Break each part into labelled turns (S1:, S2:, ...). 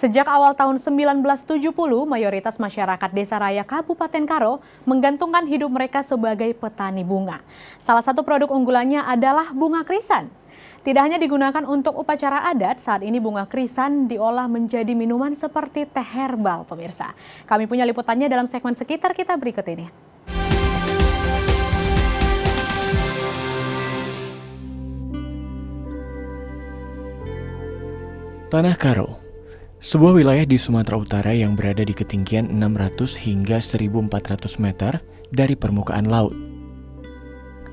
S1: Sejak awal tahun 1970, mayoritas masyarakat Desa Raya Kabupaten Karo menggantungkan hidup mereka sebagai petani bunga. Salah satu produk unggulannya adalah bunga krisan. Tidak hanya digunakan untuk upacara adat, saat ini bunga krisan diolah menjadi minuman seperti teh herbal, pemirsa. Kami punya liputannya dalam segmen sekitar kita berikut ini.
S2: Tanah Karo, sebuah wilayah di Sumatera Utara yang berada di ketinggian 600 hingga 1.400 meter dari permukaan laut.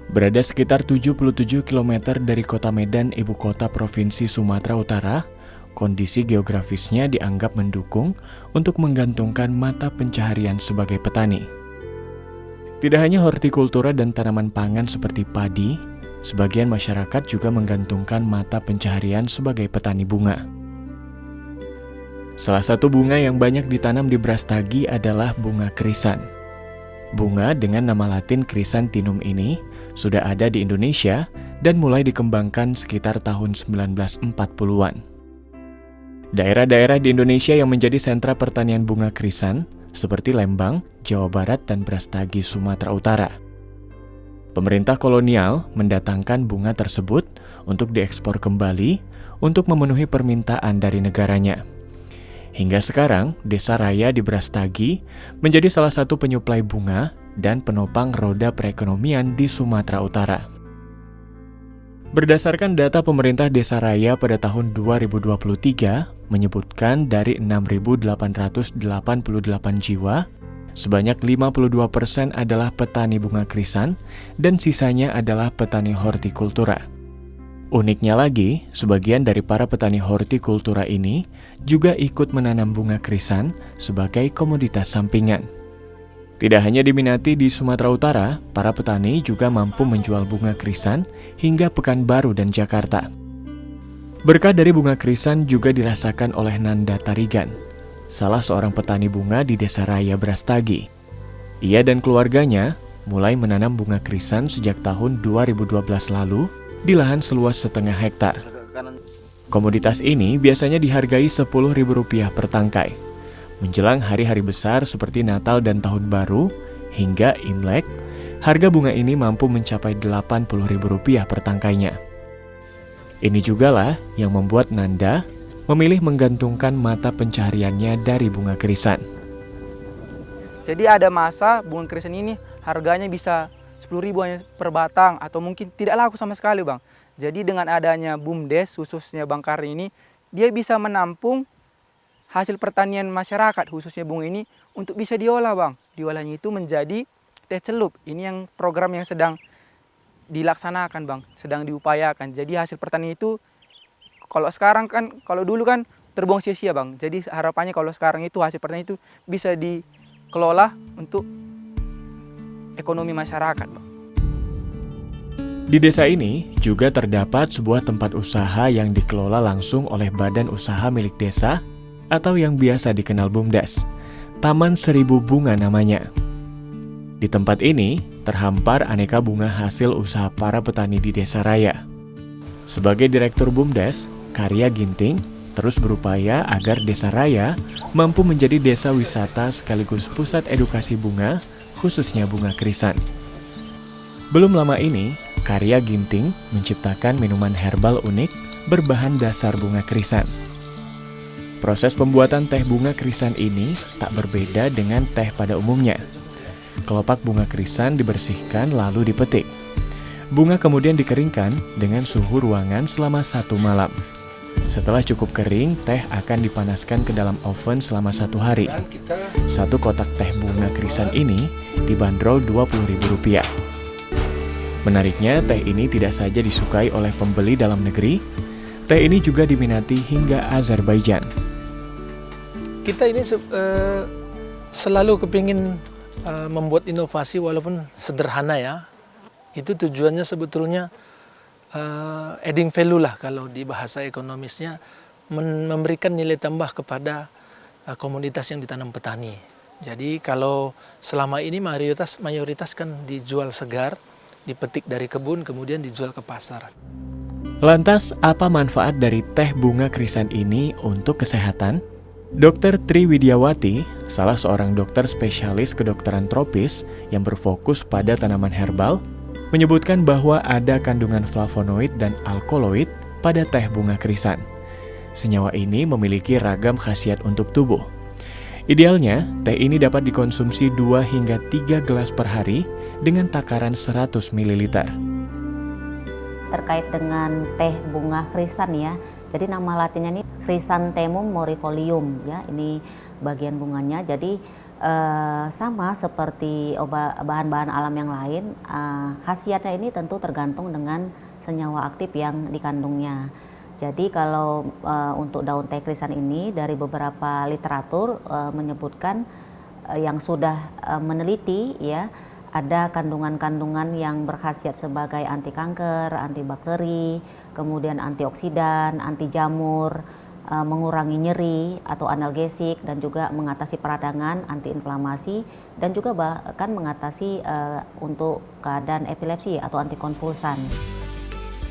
S2: Berada sekitar 77 km dari kota Medan, ibu kota Provinsi Sumatera Utara, kondisi geografisnya dianggap mendukung untuk menggantungkan mata pencaharian sebagai petani. Tidak hanya hortikultura dan tanaman pangan seperti padi, sebagian masyarakat juga menggantungkan mata pencaharian sebagai petani bunga. Salah satu bunga yang banyak ditanam di Brastagi adalah bunga krisan. Bunga dengan nama latin Chrysanthemum ini sudah ada di Indonesia dan mulai dikembangkan sekitar tahun 1940-an. Daerah-daerah di Indonesia yang menjadi sentra pertanian bunga krisan seperti Lembang, Jawa Barat, dan Brastagi, Sumatera Utara. Pemerintah kolonial mendatangkan bunga tersebut untuk diekspor kembali untuk memenuhi permintaan dari negaranya. Hingga sekarang, Desa Raya di Brastagi menjadi salah satu penyuplai bunga dan penopang roda perekonomian di Sumatera Utara. Berdasarkan data pemerintah Desa Raya pada tahun 2023, menyebutkan dari 6.888 jiwa, sebanyak 52% adalah petani bunga krisan dan sisanya adalah petani hortikultura. Uniknya lagi, sebagian dari para petani hortikultura ini juga ikut menanam bunga krisan sebagai komoditas sampingan. Tidak hanya diminati di Sumatera Utara, para petani juga mampu menjual bunga krisan hingga Pekanbaru dan Jakarta. Berkah dari bunga krisan juga dirasakan oleh Nanda Tarigan, salah seorang petani bunga di Desa Raya Brastagi. Ia dan keluarganya mulai menanam bunga krisan sejak tahun 2012 lalu di lahan seluas 0,5 hektar. Komoditas ini biasanya dihargai Rp10.000 per tangkai. Menjelang hari-hari besar seperti Natal dan Tahun Baru hingga Imlek, harga bunga ini mampu mencapai Rp80.000 per tangkainya. Ini jugalah yang membuat Nanda memilih menggantungkan mata pencahariannya dari bunga krisan.
S3: Jadi ada masa bunga krisan ini harganya bisa 10.000 hanya per batang atau mungkin tidak laku sama sekali, Bang. Jadi dengan adanya BUMDes khususnya Bang Karni ini, dia bisa menampung hasil pertanian masyarakat khususnya bunga ini untuk bisa diolah, Bang. Diolahnya itu menjadi teh celup. Ini yang program yang sedang dilaksanakan, Bang, sedang diupayakan. Jadi hasil pertanian itu kalau dulu kan terbuang sia-sia, Bang. Jadi harapannya kalau sekarang itu hasil pertanian itu bisa dikelola untuk ekonomi masyarakat, Bang.
S2: Di desa ini juga terdapat sebuah tempat usaha yang dikelola langsung oleh badan usaha milik desa atau yang biasa dikenal BUMDes. Taman Seribu Bunga namanya. Di tempat ini terhampar aneka bunga hasil usaha para petani di Desa Raya. Sebagai Direktur BUMDes, Karya Ginting terus berupaya agar Desa Raya mampu menjadi desa wisata sekaligus pusat edukasi bunga, khususnya bunga krisan. Belum lama ini, Karya Ginting menciptakan minuman herbal unik berbahan dasar bunga krisan. Proses pembuatan teh bunga krisan ini tak berbeda dengan teh pada umumnya. Kelopak bunga krisan dibersihkan lalu dipetik. Bunga kemudian dikeringkan dengan suhu ruangan selama 1 malam. Setelah cukup kering, teh akan dipanaskan ke dalam oven selama 1 hari. Satu kotak teh bunga krisan ini dibanderol Rp20.000. Menariknya, teh ini tidak saja disukai oleh pembeli dalam negeri, teh ini juga diminati hingga Azerbaijan.
S4: Kita ini selalu kepingin membuat inovasi walaupun sederhana ya. Itu tujuannya sebetulnya adding value lah kalau di bahasa ekonomisnya, memberikan nilai tambah kepada komoditas yang ditanam petani. Jadi kalau selama ini mayoritas kan dijual segar, dipetik dari kebun kemudian dijual ke pasar.
S2: Lantas apa manfaat dari teh bunga krisan ini untuk kesehatan? Dr. Tri Widiawati, salah seorang dokter spesialis kedokteran tropis yang berfokus pada tanaman herbal, menyebutkan bahwa ada kandungan flavonoid dan alkaloid pada teh bunga krisan. Senyawa ini memiliki ragam khasiat untuk tubuh. Idealnya, teh ini dapat dikonsumsi 2 hingga 3 gelas per hari dengan takaran 100 ml.
S5: Terkait dengan teh bunga krisan ya, jadi nama latinnya ini Chrysanthemum morifolium ya, ini bagian bunganya. Jadi sama seperti bahan-bahan alam yang lain, khasiatnya ini tentu tergantung dengan senyawa aktif yang dikandungnya. Jadi kalau untuk daun teh krisan ini dari beberapa literatur menyebutkan yang sudah meneliti ya, ada kandungan-kandungan yang berkhasiat sebagai anti kanker, antibakteri, kemudian antioksidan, anti jamur, mengurangi nyeri atau analgesik, dan juga mengatasi peradangan, antiinflamasi, dan juga bahkan mengatasi untuk keadaan epilepsi atau antikonvulsan.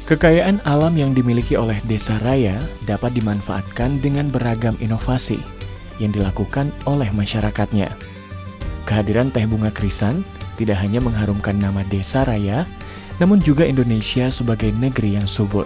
S2: Kekayaan alam yang dimiliki oleh Desa Raya dapat dimanfaatkan dengan beragam inovasi yang dilakukan oleh masyarakatnya. Kehadiran teh bunga krisan tidak hanya mengharumkan nama Desa Raya, namun juga Indonesia sebagai negeri yang subur.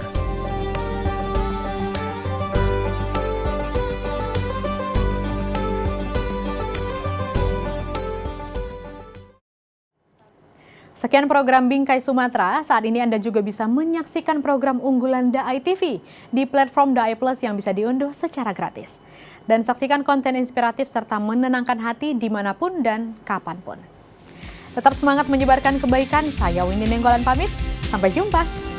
S1: Sekian program Bingkai Sumatera. Saat ini Anda juga bisa menyaksikan program unggulan Daai TV di platform Daai Plus yang bisa diunduh secara gratis. Dan saksikan konten inspiratif serta menenangkan hati dimanapun dan kapanpun. Tetap semangat menyebarkan kebaikan. Saya Winnie Nenggolan pamit. Sampai jumpa.